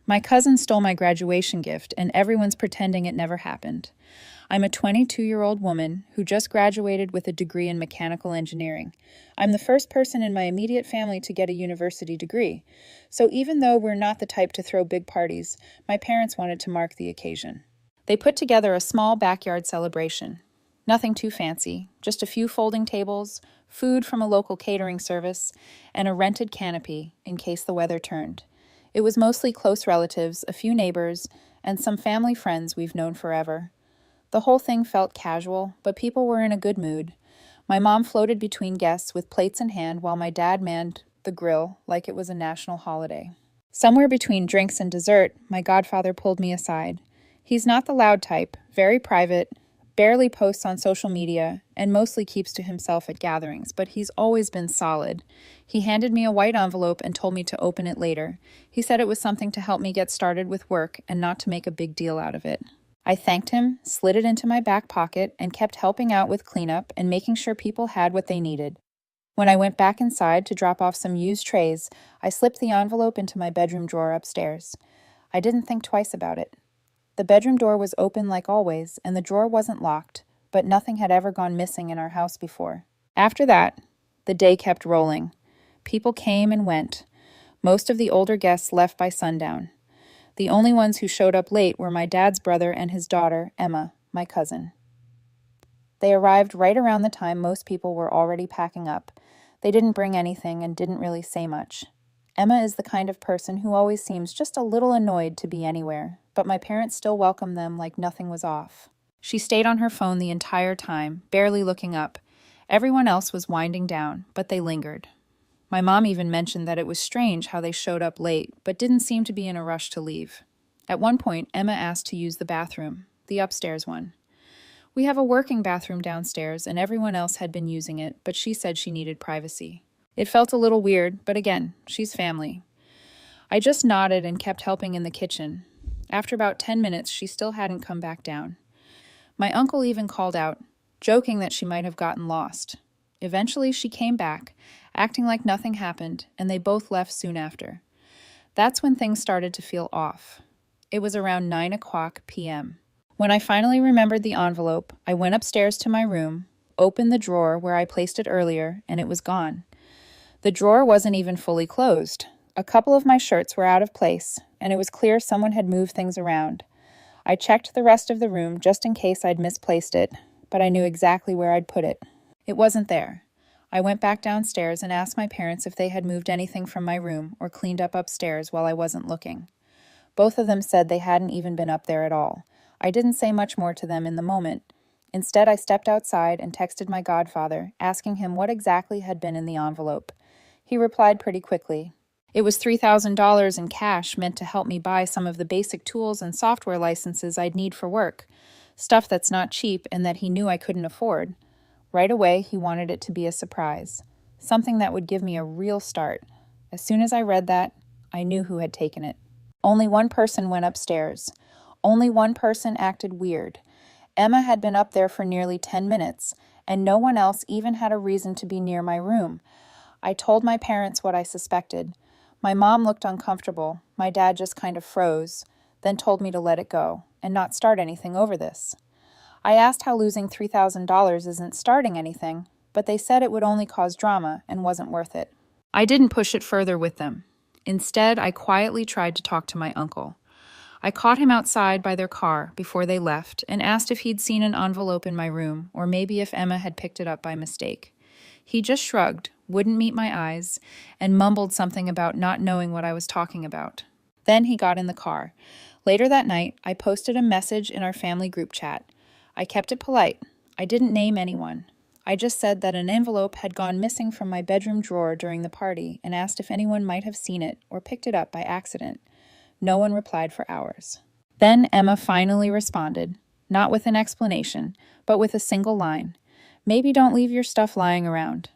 My cousin stole my graduation gift, and everyone's pretending it never happened. I'm a 22-year-old woman who just graduated with a degree in mechanical engineering. I'm the first person in my immediate family to get a university degree. So even though we're not the type to throw big parties, my parents wanted to mark the occasion. They put together a small backyard celebration. Nothing too fancy, just a few folding tables, food from a local catering service, and a rented canopy in case the weather turned. It was mostly close relatives, a few neighbors, and some family friends we've known forever. The whole thing felt casual, but people were in a good mood. My mom floated between guests with plates in hand while my dad manned the grill like it was a national holiday. Somewhere between drinks and dessert, my godfather pulled me aside. He's not the loud type, very private, barely posts on social media, and mostly keeps to himself at gatherings, but he's always been solid. He handed me a white envelope and told me to open it later. He said it was something to help me get started with work and not to make a big deal out of it. I thanked him, slid it into my back pocket, and kept helping out with cleanup and making sure people had what they needed. When I went back inside to drop off some used trays, I slipped the envelope into my bedroom drawer upstairs. I didn't think twice about it. The bedroom door was open like always, and the drawer wasn't locked, but nothing had ever gone missing in our house before. After that, the day kept rolling. People came and went. Most of the older guests left by sundown. The only ones who showed up late were my dad's brother and his daughter, Emma, my cousin. They arrived right around the time most people were already packing up. They didn't bring anything and didn't really say much. Emma is the kind of person who always seems just a little annoyed to be anywhere, but my parents still welcomed them like nothing was off. She stayed on her phone the entire time, barely looking up. Everyone else was winding down, but they lingered. My mom even mentioned that it was strange how they showed up late, but didn't seem to be in a rush to leave. At one point, Emma asked to use the bathroom, the upstairs one. We have a working bathroom downstairs, and everyone else had been using it, but she said she needed privacy. It felt a little weird, but again, she's family. I just nodded and kept helping in the kitchen. After about 10 minutes, she still hadn't come back down. My uncle even called out, joking that she might have gotten lost. Eventually, she came back, acting like nothing happened, and they both left soon after. That's when things started to feel off. It was around 9:00 p.m. When I finally remembered the envelope, I went upstairs to my room, opened the drawer where I placed it earlier, and it was gone. The drawer wasn't even fully closed. A couple of my shirts were out of place, and it was clear someone had moved things around. I checked the rest of the room just in case I'd misplaced it, but I knew exactly where I'd put it. It wasn't there. I went back downstairs and asked my parents if they had moved anything from my room or cleaned up upstairs while I wasn't looking. Both of them said they hadn't even been up there at all. I didn't say much more to them in the moment. Instead, I stepped outside and texted my godfather, asking him what exactly had been in the envelope. He replied pretty quickly. It was $3,000 in cash meant to help me buy some of the basic tools and software licenses I'd need for work, stuff that's not cheap and that he knew I couldn't afford. Right away, he wanted it to be a surprise, something that would give me a real start. As soon as I read that, I knew who had taken it. Only one person went upstairs. Only one person acted weird. Emma had been up there for nearly 10 minutes, and no one else even had a reason to be near my room. I told my parents what I suspected. My mom looked uncomfortable. My dad just kind of froze, then told me to let it go and not start anything over this. I asked how losing $3,000 isn't starting anything, but they said it would only cause drama and wasn't worth it. I didn't push it further with them. Instead, I quietly tried to talk to my uncle. I caught him outside by their car before they left and asked if he'd seen an envelope in my room or maybe if Emma had picked it up by mistake. He just shrugged, wouldn't meet my eyes, and mumbled something about not knowing what I was talking about. Then he got in the car. Later that night, I posted a message in our family group chat. I kept it polite. I didn't name anyone. I just said that an envelope had gone missing from my bedroom drawer during the party and asked if anyone might have seen it or picked it up by accident. No one replied for hours. Then Emma finally responded, not with an explanation, but with a single line. Maybe don't leave your stuff lying around.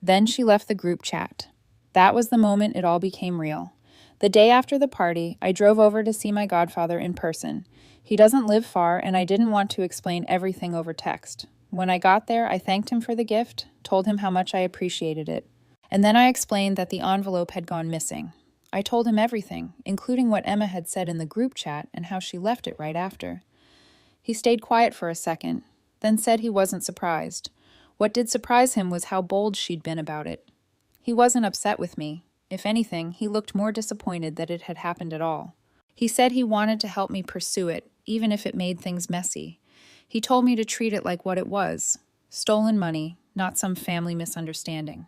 Then she left the group chat. That was the moment it all became real. The day after the party, I drove over to see my godfather in person. He doesn't live far, and I didn't want to explain everything over text. When I got there, I thanked him for the gift, told him how much I appreciated it. And then I explained that the envelope had gone missing. I told him everything, including what Emma had said in the group chat and how she left it right after. He stayed quiet for a second, then said he wasn't surprised. What did surprise him was how bold she'd been about it. He wasn't upset with me. If anything, he looked more disappointed that it had happened at all. He said he wanted to help me pursue it, even if it made things messy. He told me to treat it like what it was, stolen money, not some family misunderstanding.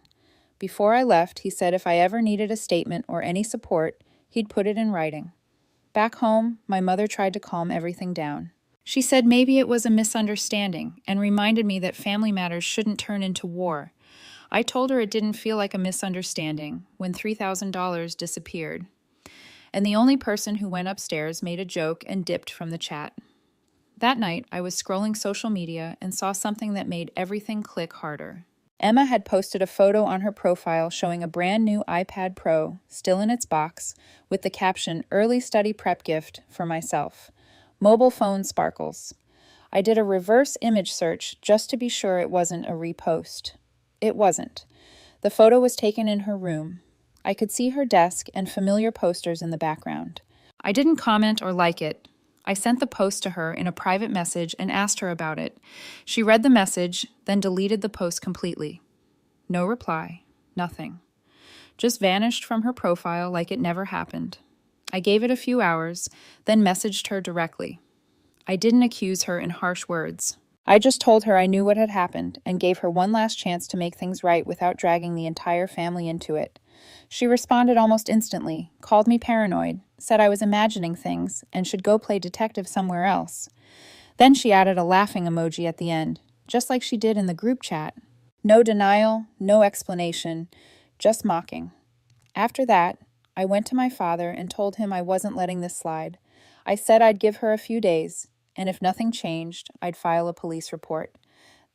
Before I left, he said if I ever needed a statement or any support, he'd put it in writing. Back home, my mother tried to calm everything down. She said maybe it was a misunderstanding and reminded me that family matters shouldn't turn into war. I told her it didn't feel like a misunderstanding when $3,000 disappeared. And the only person who went upstairs made a joke and dipped from the chat. That night, I was scrolling social media and saw something that made everything click harder. Emma had posted a photo on her profile showing a brand new iPad Pro, still in its box, with the caption, "Early study prep gift for myself. Mobile phone sparkles." I did a reverse image search just to be sure it wasn't a repost. It wasn't. The photo was taken in her room. I could see her desk and familiar posters in the background. I didn't comment or like it. I sent the post to her in a private message and asked her about it. She read the message, then deleted the post completely. No reply, nothing. Just vanished from her profile like it never happened. I gave it a few hours, then messaged her directly. I didn't accuse her in harsh words. I just told her I knew what had happened and gave her one last chance to make things right without dragging the entire family into it. She responded almost instantly, called me paranoid, said I was imagining things and should go play detective somewhere else. Then she added a laughing emoji at the end, just like she did in the group chat. No denial, no explanation, just mocking. After that, I went to my father and told him I wasn't letting this slide. I said I'd give her a few days, and if nothing changed, I'd file a police report.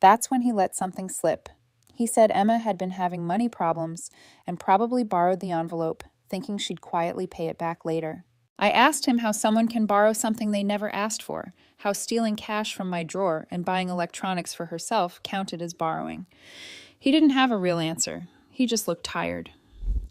That's when he let something slip. He said Emma had been having money problems and probably borrowed the envelope, thinking she'd quietly pay it back later. I asked him how someone can borrow something they never asked for, how stealing cash from my drawer and buying electronics for herself counted as borrowing. He didn't have a real answer. He just looked tired.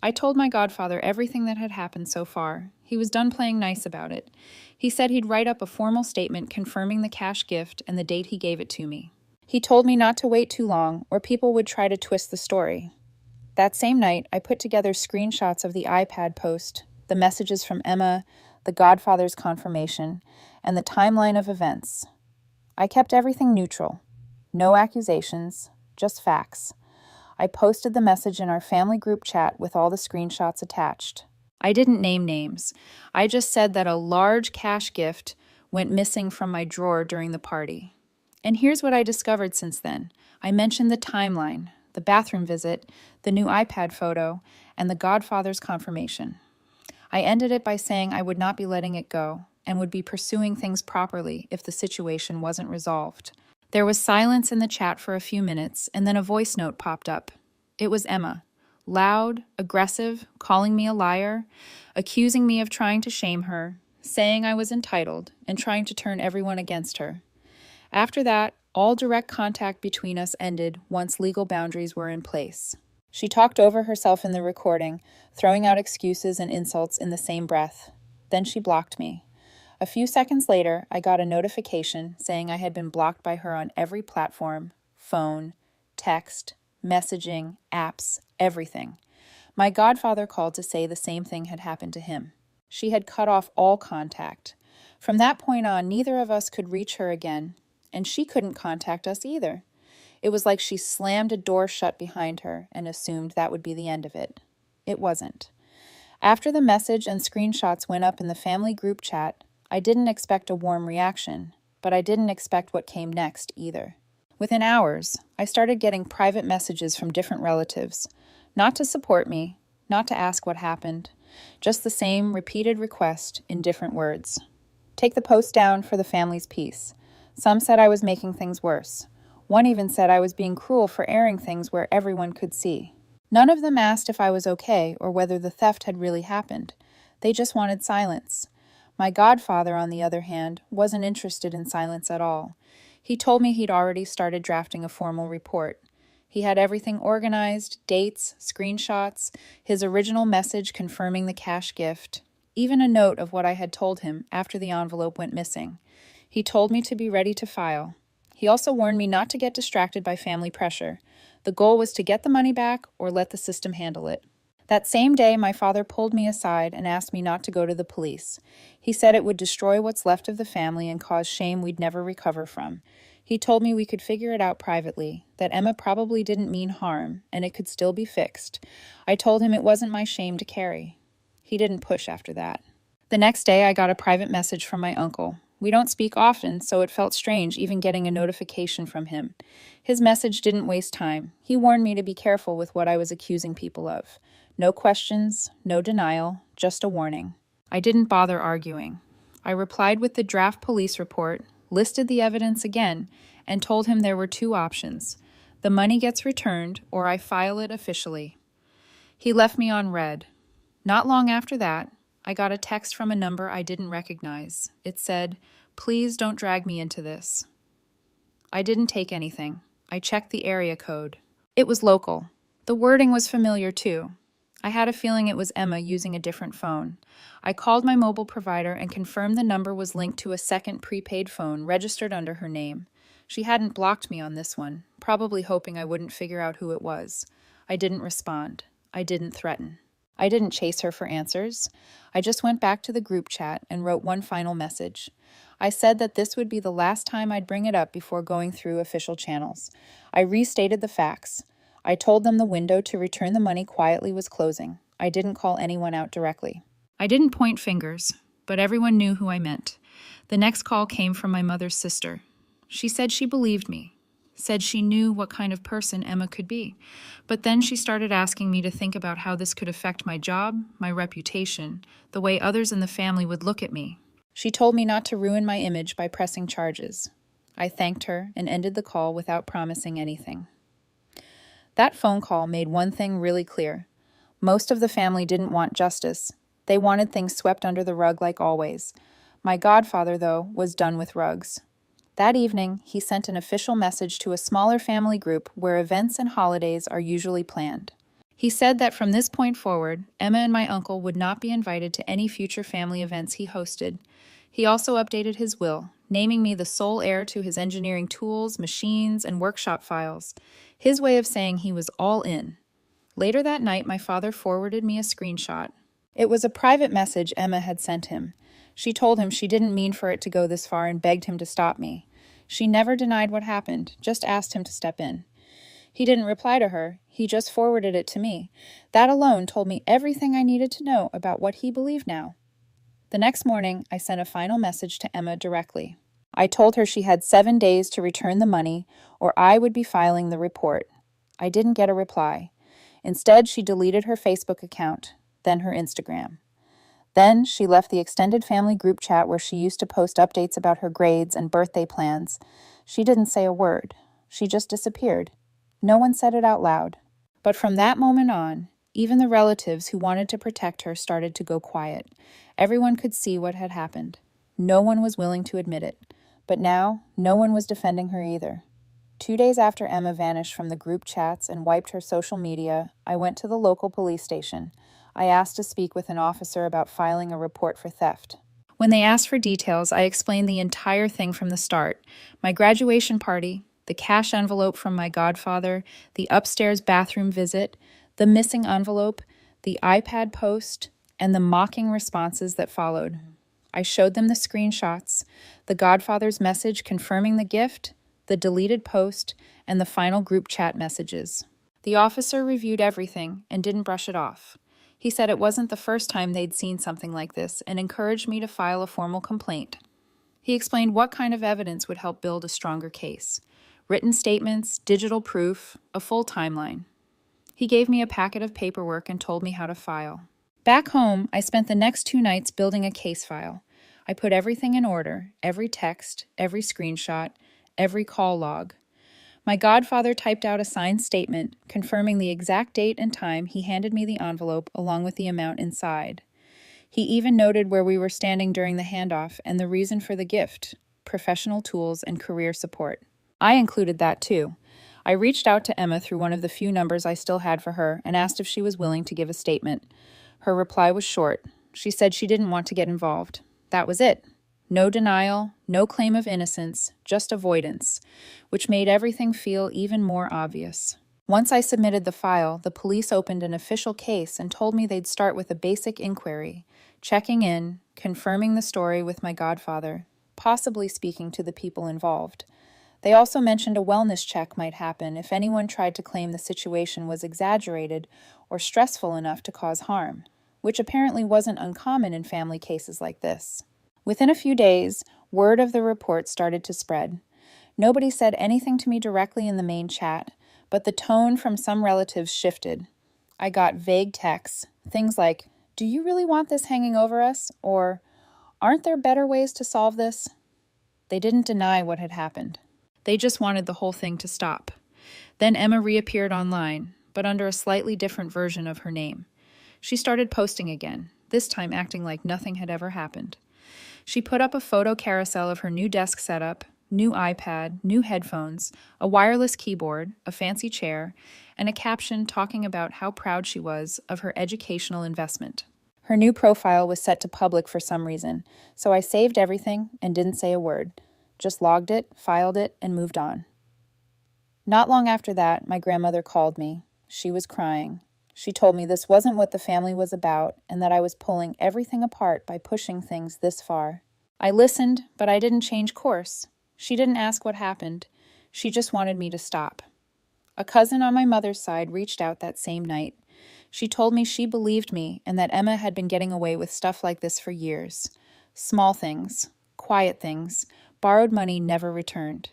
I told my godfather everything that had happened so far. He was done playing nice about it. He said he'd write up a formal statement confirming the cash gift and the date he gave it to me. He told me not to wait too long, or people would try to twist the story. That same night, I put together screenshots of the iPad post, the messages from Emma, the godfather's confirmation, and the timeline of events. I kept everything neutral. No accusations, just facts. I posted the message in our family group chat with all the screenshots attached. I didn't name names. I just said that a large cash gift went missing from my drawer during the party. And here's what I discovered since then. I mentioned the timeline, the bathroom visit, the new iPad photo, and the godfather's confirmation. I ended it by saying I would not be letting it go and would be pursuing things properly if the situation wasn't resolved. There was silence in the chat for a few minutes, and then a voice note popped up. It was Emma, loud, aggressive, calling me a liar, accusing me of trying to shame her, saying I was entitled, and trying to turn everyone against her. After that, all direct contact between us ended once legal boundaries were in place. She talked over herself in the recording, throwing out excuses and insults in the same breath. Then she blocked me. A few seconds later, I got a notification saying I had been blocked by her on every platform, phone, text, messaging, apps, everything. My godfather called to say the same thing had happened to him. She had cut off all contact. From that point on, neither of us could reach her again, and she couldn't contact us either. It was like she slammed a door shut behind her and assumed that would be the end of it. It wasn't. After the message and screenshots went up in the family group chat, I didn't expect a warm reaction, but I didn't expect what came next either. Within hours, I started getting private messages from different relatives, not to support me, not to ask what happened, just the same repeated request in different words. Take the post down for the family's peace. Some said I was making things worse. One even said I was being cruel for airing things where everyone could see. None of them asked if I was okay or whether the theft had really happened. They just wanted silence. My godfather, on the other hand, wasn't interested in silence at all. He told me he'd already started drafting a formal report. He had everything organized, dates, screenshots, his original message confirming the cash gift, even a note of what I had told him after the envelope went missing. He told me to be ready to file. He also warned me not to get distracted by family pressure. The goal was to get the money back or let the system handle it. That same day, my father pulled me aside and asked me not to go to the police. He said it would destroy what's left of the family and cause shame we'd never recover from. He told me we could figure it out privately, that Emma probably didn't mean harm, and it could still be fixed. I told him it wasn't my shame to carry. He didn't push after that. The next day, I got a private message from my uncle. We don't speak often, so it felt strange even getting a notification from him. His message didn't waste time. He warned me to be careful with what I was accusing people of. No questions, no denial, just a warning. I didn't bother arguing. I replied with the draft police report, listed the evidence again, and told him there were two options. The money gets returned, or I file it officially. He left me on red. Not long after that, I got a text from a number I didn't recognize. It said, "Please don't drag me into this." I didn't take anything. I checked the area code. It was local. The wording was familiar too. I had a feeling it was Emma using a different phone. I called my mobile provider and confirmed the number was linked to a second prepaid phone registered under her name. She hadn't blocked me on this one, probably hoping I wouldn't figure out who it was. I didn't respond. I didn't threaten. I didn't chase her for answers. I just went back to the group chat and wrote one final message. I said that this would be the last time I'd bring it up before going through official channels. I restated the facts. I told them the window to return the money quietly was closing. I didn't call anyone out directly. I didn't point fingers, but everyone knew who I meant. The next call came from my mother's sister. She said she believed me, said she knew what kind of person Emma could be. But then she started asking me to think about how this could affect my job, my reputation, the way others in the family would look at me. She told me not to ruin my image by pressing charges. I thanked her and ended the call without promising anything. That phone call made one thing really clear. Most of the family didn't want justice. They wanted things swept under the rug like always. My godfather, though, was done with rugs. That evening, he sent an official message to a smaller family group where events and holidays are usually planned. He said that from this point forward, Emma and my uncle would not be invited to any future family events he hosted. He also updated his will, naming me the sole heir to his engineering tools, machines, and workshop files. His way of saying he was all in. Later that night, my father forwarded me a screenshot. It was a private message Emma had sent him. She told him she didn't mean for it to go this far and begged him to stop me. She never denied what happened, just asked him to step in. He didn't reply to her, he just forwarded it to me. That alone told me everything I needed to know about what he believed now. The next morning, I sent a final message to Emma directly. I told her she had 7 days to return the money, or I would be filing the report. I didn't get a reply. Instead, she deleted her Facebook account, then her Instagram. Then she left the extended family group chat where she used to post updates about her grades and birthday plans. She didn't say a word. She just disappeared. No one said it out loud. But from that moment on, even the relatives who wanted to protect her started to go quiet. Everyone could see what had happened. No one was willing to admit it. But now, no one was defending her either. 2 days after Emma vanished from the group chats and wiped her social media, I went to the local police station. I asked to speak with an officer about filing a report for theft. When they asked for details, I explained the entire thing from the start. My graduation party, the cash envelope from my godfather, the upstairs bathroom visit, the missing envelope, the iPad post, and the mocking responses that followed. I showed them the screenshots, the godfather's message confirming the gift, the deleted post, and the final group chat messages. The officer reviewed everything and didn't brush it off. He said it wasn't the first time they'd seen something like this and encouraged me to file a formal complaint. He explained what kind of evidence would help build a stronger case. Written statements, digital proof, a full timeline. He gave me a packet of paperwork and told me how to file. Back home, I spent the next 2 nights building a case file. I put everything in order, every text, every screenshot, every call log. My godfather typed out a signed statement confirming the exact date and time he handed me the envelope along with the amount inside. He even noted where we were standing during the handoff and the reason for the gift, professional tools and career support. I included that too. I reached out to Emma through one of the few numbers I still had for her and asked if she was willing to give a statement. Her reply was short. She said she didn't want to get involved. That was it. No denial, no claim of innocence, just avoidance, which made everything feel even more obvious. Once I submitted the file, the police opened an official case and told me they'd start with a basic inquiry, checking in, confirming the story with my godfather, possibly speaking to the people involved. They also mentioned a wellness check might happen if anyone tried to claim the situation was exaggerated or stressful enough to cause harm, which apparently wasn't uncommon in family cases like this. Within a few days, word of the report started to spread. Nobody said anything to me directly in the main chat, but the tone from some relatives shifted. I got vague texts, things like, "Do you really want this hanging over us?" or "Aren't there better ways to solve this?" They didn't deny what had happened. They just wanted the whole thing to stop. Then Emma reappeared online, but under a slightly different version of her name. She started posting again, this time acting like nothing had ever happened. She put up a photo carousel of her new desk setup, new iPad, new headphones, a wireless keyboard, a fancy chair, and a caption talking about how proud she was of her educational investment. Her new profile was set to public for some reason, so I saved everything and didn't say a word. Just logged it, filed it, and moved on. Not long after that, my grandmother called me. She was crying. She told me this wasn't what the family was about and that I was pulling everything apart by pushing things this far. I listened, but I didn't change course. She didn't ask what happened. She just wanted me to stop. A cousin on my mother's side reached out that same night. She told me she believed me and that Emma had been getting away with stuff like this for years. Small things, quiet things, borrowed money never returned.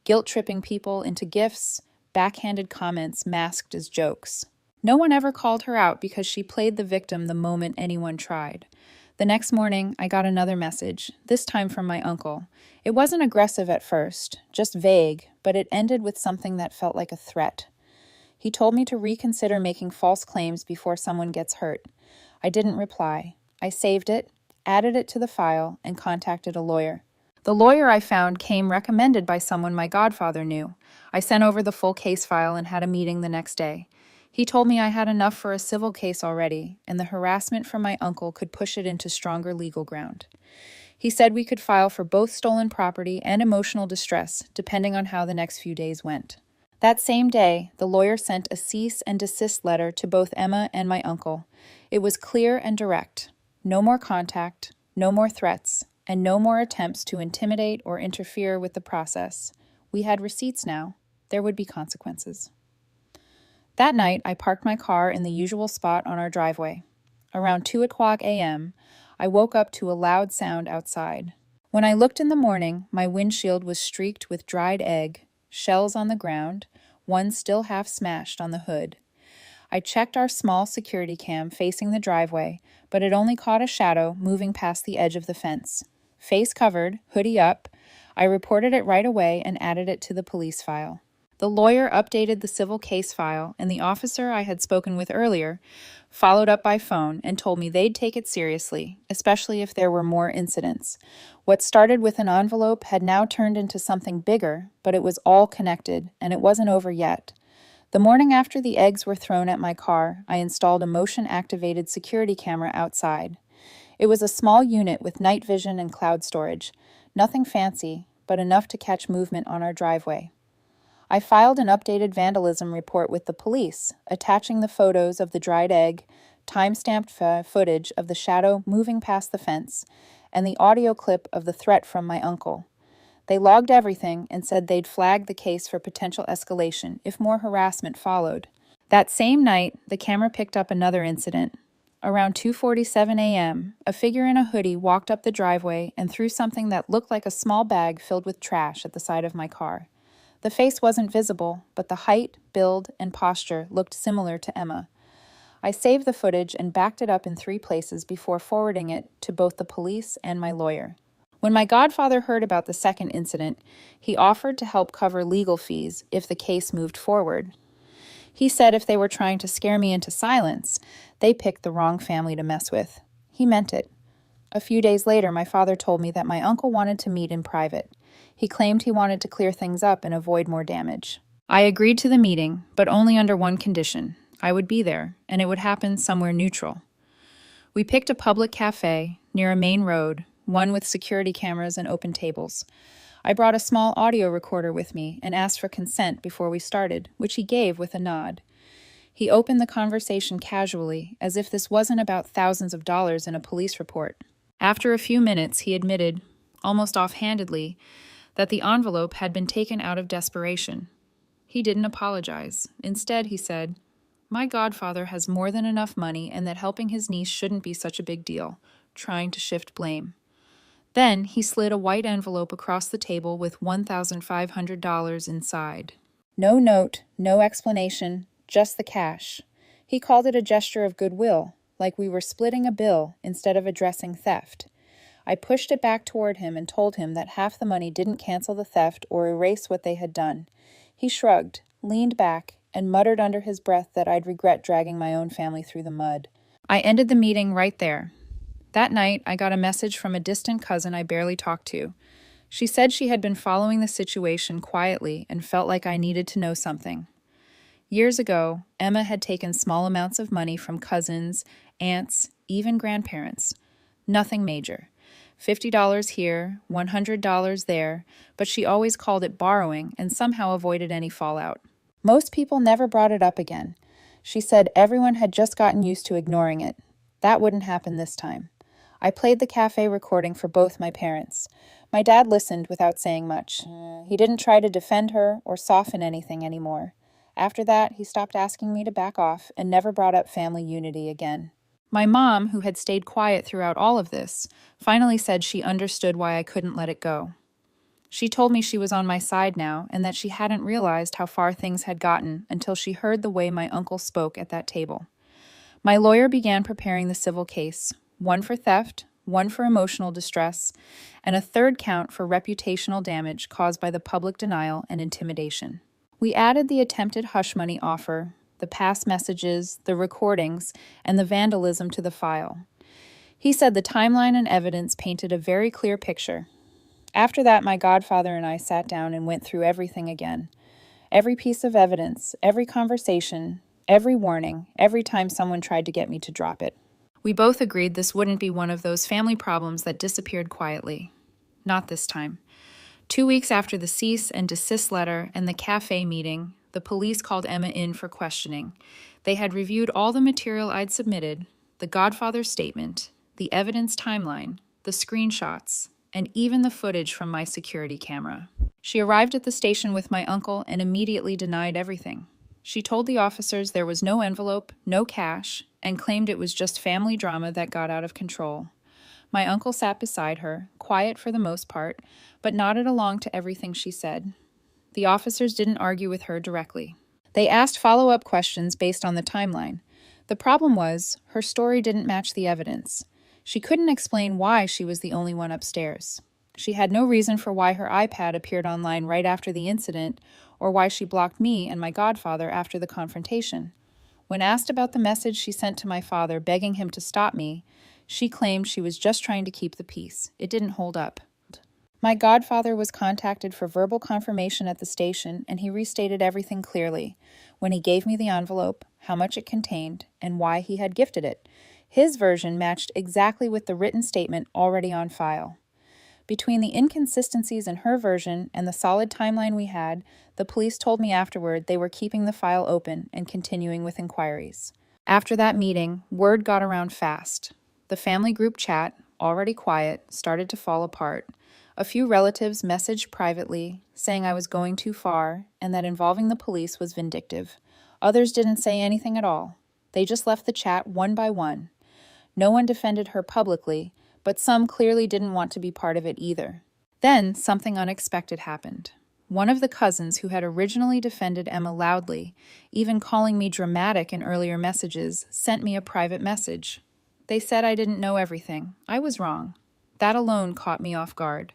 Guilt-tripping people into gifts, backhanded comments masked as jokes. No one ever called her out because she played the victim the moment anyone tried. The next morning, I got another message, this time from my uncle. It wasn't aggressive at first, just vague, but it ended with something that felt like a threat. He told me to reconsider making false claims before someone gets hurt. I didn't reply. I saved it, added it to the file, and contacted a lawyer. The lawyer I found came recommended by someone my godfather knew. I sent over the full case file and had a meeting the next day. He told me I had enough for a civil case already, and the harassment from my uncle could push it into stronger legal ground. He said we could file for both stolen property and emotional distress, depending on how the next few days went. That same day, the lawyer sent a cease and desist letter to both Emma and my uncle. It was clear and direct. No more contact, no more threats, and no more attempts to intimidate or interfere with the process. We had receipts now. There would be consequences. That night, I parked my car in the usual spot on our driveway. Around 2:00 a.m., I woke up to a loud sound outside. When I looked in the morning, my windshield was streaked with dried egg, shells on the ground, one still half smashed on the hood. I checked our small security cam facing the driveway, but it only caught a shadow moving past the edge of the fence. Face covered, hoodie up, I reported it right away and added it to the police file. The lawyer updated the civil case file, and the officer I had spoken with earlier followed up by phone and told me they'd take it seriously, especially if there were more incidents. What started with an envelope had now turned into something bigger, but it was all connected, and it wasn't over yet. The morning after the eggs were thrown at my car, I installed a motion-activated security camera outside. It was a small unit with night vision and cloud storage. Nothing fancy, but enough to catch movement on our driveway. I filed an updated vandalism report with the police, attaching the photos of the dried egg, time-stamped footage of the shadow moving past the fence, and the audio clip of the threat from my uncle. They logged everything and said they'd flag the case for potential escalation if more harassment followed. That same night, the camera picked up another incident. Around 2:47 a.m., a figure in a hoodie walked up the driveway and threw something that looked like a small bag filled with trash at the side of my car. The face wasn't visible, but the height, build, and posture looked similar to Emma. I saved the footage and backed it up in 3 places before forwarding it to both the police and my lawyer. When my godfather heard about the second incident, he offered to help cover legal fees if the case moved forward. He said if they were trying to scare me into silence, they picked the wrong family to mess with. He meant it. A few days later, my father told me that my uncle wanted to meet in private. He claimed he wanted to clear things up and avoid more damage. I agreed to the meeting, but only under one condition. I would be there, and it would happen somewhere neutral. We picked a public cafe near a main road, one with security cameras and open tables. I brought a small audio recorder with me and asked for consent before we started, which he gave with a nod. He opened the conversation casually, as if this wasn't about thousands of dollars in a police report. After a few minutes, he admitted, almost offhandedly, that the envelope had been taken out of desperation. He didn't apologize. Instead, he said, "My godfather has more than enough money and that helping his niece shouldn't be such a big deal," trying to shift blame. Then he slid a white envelope across the table with $1,500 inside. No note, no explanation, just the cash. He called it a gesture of goodwill, like we were splitting a bill instead of addressing theft. I pushed it back toward him and told him that half the money didn't cancel the theft or erase what they had done. He shrugged, leaned back, and muttered under his breath that I'd regret dragging my own family through the mud. I ended the meeting right there. That night, I got a message from a distant cousin I barely talked to. She said she had been following the situation quietly and felt like I needed to know something. Years ago, Emma had taken small amounts of money from cousins, aunts, even grandparents. Nothing major. $50 here, $100 there, but she always called it borrowing and somehow avoided any fallout. Most people never brought it up again. She said everyone had just gotten used to ignoring it. That wouldn't happen this time. I played the cafe recording for both my parents. My dad listened without saying much. He didn't try to defend her or soften anything anymore. After that, he stopped asking me to back off and never brought up family unity again. My mom, who had stayed quiet throughout all of this, finally said she understood why I couldn't let it go. She told me she was on my side now and that she hadn't realized how far things had gotten until she heard the way my uncle spoke at that table. My lawyer began preparing the civil case, one for theft, one for emotional distress, and a third count for reputational damage caused by the public denial and intimidation. We added the attempted hush money offer, the past messages, the recordings, and the vandalism to the file. He said the timeline and evidence painted a very clear picture. After that, my godfather and I sat down and went through everything again. Every piece of evidence, every conversation, every warning, every time someone tried to get me to drop it. We both agreed this wouldn't be one of those family problems that disappeared quietly. Not this time. 2 weeks after the cease and desist letter and the cafe meeting, the police called Emma in for questioning. They had reviewed all the material I'd submitted, the godfather's statement, the evidence timeline, the screenshots, and even the footage from my security camera. She arrived at the station with my uncle and immediately denied everything. She told the officers there was no envelope, no cash, and claimed it was just family drama that got out of control. My uncle sat beside her, quiet for the most part, but nodded along to everything she said. The officers didn't argue with her directly. They asked follow-up questions based on the timeline. The problem was, her story didn't match the evidence. She couldn't explain why she was the only one upstairs. She had no reason for why her iPad appeared online right after the incident, or why she blocked me and my godfather after the confrontation. When asked about the message she sent to my father begging him to stop me, she claimed she was just trying to keep the peace. It didn't hold up. My godfather was contacted for verbal confirmation at the station, and he restated everything clearly when he gave me the envelope, how much it contained, and why he had gifted it. His version matched exactly with the written statement already on file. Between the inconsistencies in her version and the solid timeline we had, the police told me afterward they were keeping the file open and continuing with inquiries. After that meeting, word got around fast. The family group chat, already quiet, started to fall apart. A few relatives messaged privately, saying I was going too far and that involving the police was vindictive. Others didn't say anything at all. They just left the chat one by one. No one defended her publicly, but some clearly didn't want to be part of it either. Then something unexpected happened. One of the cousins who had originally defended Emma loudly, even calling me dramatic in earlier messages, sent me a private message. They said I didn't know everything. I was wrong. That alone caught me off guard.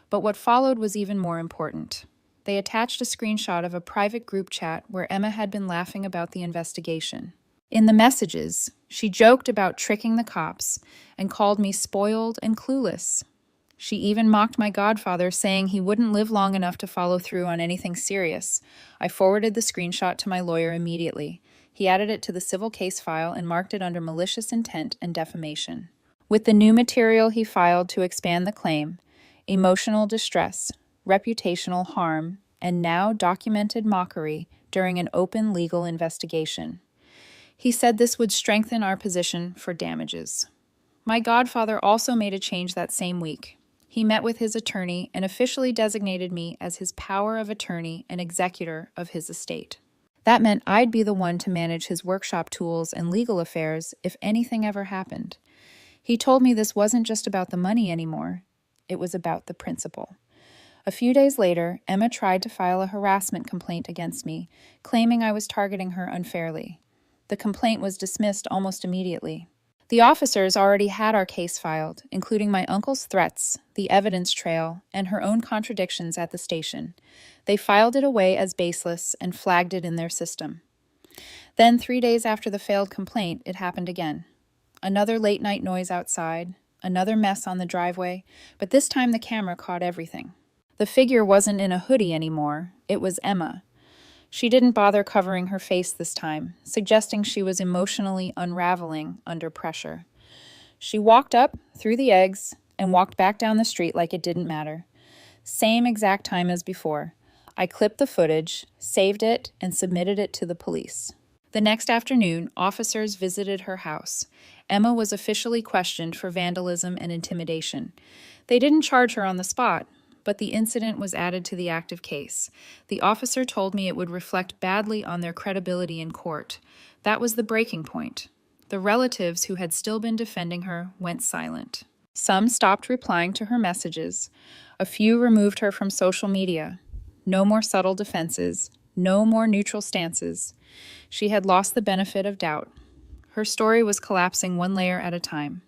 But what followed was even more important. They attached a screenshot of a private group chat where Emma had been laughing about the investigation. In the messages, she joked about tricking the cops and called me spoiled and clueless. She even mocked my godfather, saying he wouldn't live long enough to follow through on anything serious. I forwarded the screenshot to my lawyer immediately. He added it to the civil case file and marked it under malicious intent and defamation. With the new material he filed to expand the claim, emotional distress, reputational harm, and now documented mockery during an open legal investigation. He said this would strengthen our position for damages. My godfather also made a change that same week. He met with his attorney and officially designated me as his power of attorney and executor of his estate. That meant I'd be the one to manage his workshop tools and legal affairs if anything ever happened. He told me this wasn't just about the money anymore. It was about the principle. A few days later, Emma tried to file a harassment complaint against me, claiming I was targeting her unfairly. The complaint was dismissed almost immediately. The officers already had our case filed, including my uncle's threats, the evidence trail, and her own contradictions at the station. They filed it away as baseless and flagged it in their system. Then, 3 days after the failed complaint, it happened again. Another late-night noise outside, another mess on the driveway, but this time the camera caught everything. The figure wasn't in a hoodie anymore, it was Emma. She didn't bother covering her face this time, suggesting she was emotionally unraveling under pressure. She walked up, threw the eggs, and walked back down the street like it didn't matter. Same exact time as before. I clipped the footage, saved it, and submitted it to the police. The next afternoon, officers visited her house. Emma was officially questioned for vandalism and intimidation. They didn't charge her on the spot, but the incident was added to the active case. The officer told me it would reflect badly on their credibility in court. That was the breaking point. The relatives who had still been defending her went silent. Some stopped replying to her messages. A few removed her from social media. No more subtle defenses. No more neutral stances. She had lost the benefit of doubt. Her story was collapsing one layer at a time.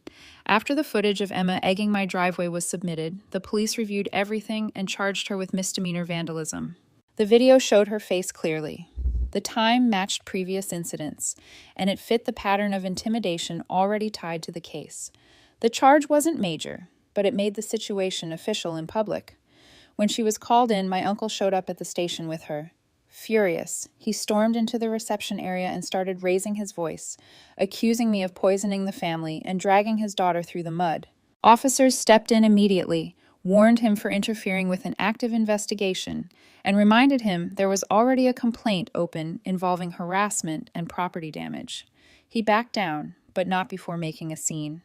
After the footage of Emma egging my driveway was submitted, the police reviewed everything and charged her with misdemeanor vandalism. The video showed her face clearly. The time matched previous incidents, and it fit the pattern of intimidation already tied to the case. The charge wasn't major, but it made the situation official in public. When she was called in, my uncle showed up at the station with her. Furious, he stormed into the reception area and started raising his voice, accusing me of poisoning the family and dragging his daughter through the mud. Officers stepped in immediately, warned him for interfering with an active investigation, and reminded him there was already a complaint open involving harassment and property damage. He backed down, but not before making a scene.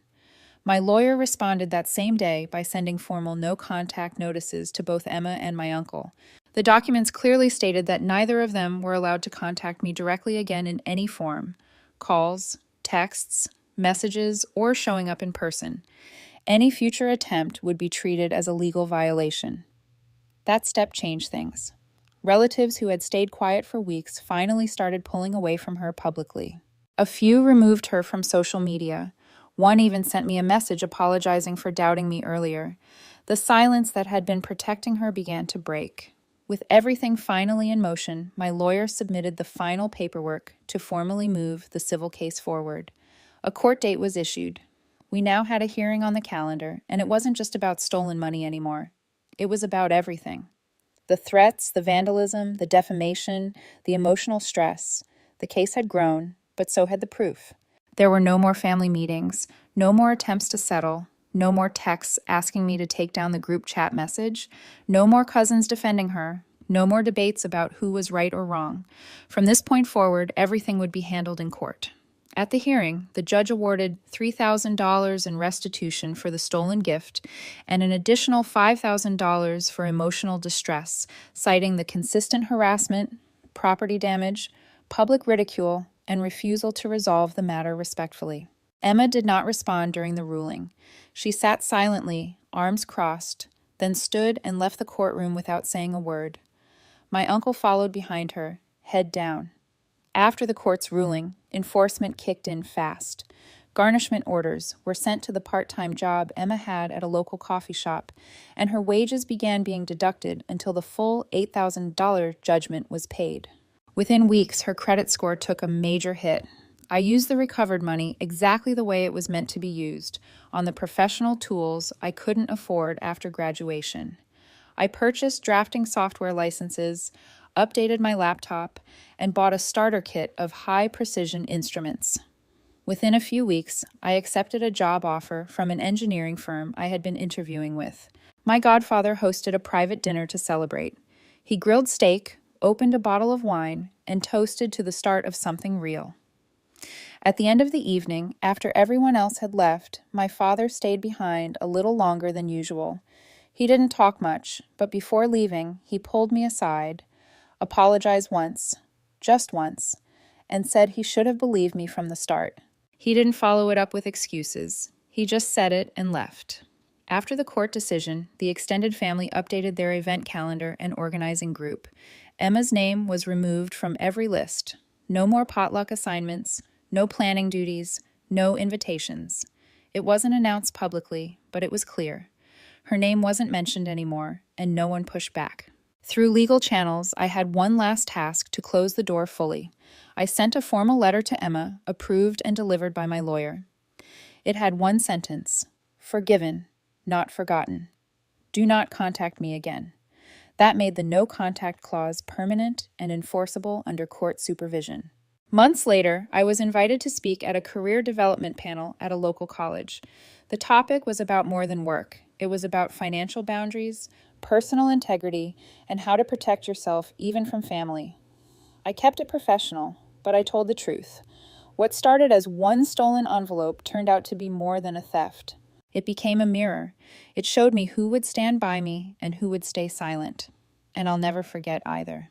My lawyer responded that same day by sending formal no-contact notices to both Emma and my uncle. The documents clearly stated that neither of them were allowed to contact me directly again in any form: calls, texts, messages, or showing up in person. Any future attempt would be treated as a legal violation. That step changed things. Relatives who had stayed quiet for weeks finally started pulling away from her publicly. A few removed her from social media. One even sent me a message apologizing for doubting me earlier. The silence that had been protecting her began to break. With everything finally in motion, my lawyer submitted the final paperwork to formally move the civil case forward. A court date was issued. We now had a hearing on the calendar, and it wasn't just about stolen money anymore. It was about everything. The threats, the vandalism, the defamation, the emotional stress. The case had grown, but so had the proof. There were no more family meetings, no more attempts to settle, no more texts asking me to take down the group chat message, no more cousins defending her, no more debates about who was right or wrong. From this point forward, everything would be handled in court. At the hearing, the judge awarded $3,000 in restitution for the stolen gift and an additional $5,000 for emotional distress, citing the consistent harassment, property damage, public ridicule, and refusal to resolve the matter respectfully. Emma did not respond during the ruling. She sat silently, arms crossed, then stood and left the courtroom without saying a word. My uncle followed behind her, head down. After the court's ruling, enforcement kicked in fast. Garnishment orders were sent to the part-time job Emma had at a local coffee shop, and her wages began being deducted until the full $8,000 judgment was paid. Within weeks, her credit score took a major hit. I used the recovered money exactly the way it was meant to be used, on the professional tools I couldn't afford after graduation. I purchased drafting software licenses, updated my laptop, and bought a starter kit of high-precision instruments. Within a few weeks, I accepted a job offer from an engineering firm I had been interviewing with. My godfather hosted a private dinner to celebrate. He grilled steak, opened a bottle of wine, and toasted to the start of something real. At the end of the evening, after everyone else had left, my father stayed behind a little longer than usual. He didn't talk much, but before leaving, he pulled me aside, apologized once, just once, and said he should have believed me from the start. He didn't follow it up with excuses. He just said it and left. After the court decision, the extended family updated their event calendar and organizing group. Emma's name was removed from every list. No more potluck assignments, no planning duties, no invitations. It wasn't announced publicly, but it was clear. Her name wasn't mentioned anymore, and no one pushed back. Through legal channels, I had one last task to close the door fully. I sent a formal letter to Emma, approved and delivered by my lawyer. It had one sentence: forgiven, not forgotten. Do not contact me again. That made the no contact clause permanent and enforceable under court supervision. Months later, I was invited to speak at a career development panel at a local college. The topic was about more than work. It was about financial boundaries, personal integrity, and how to protect yourself even from family. I kept it professional, but I told the truth. What started as one stolen envelope turned out to be more than a theft. It became a mirror. It showed me who would stand by me and who would stay silent. And I'll never forget either.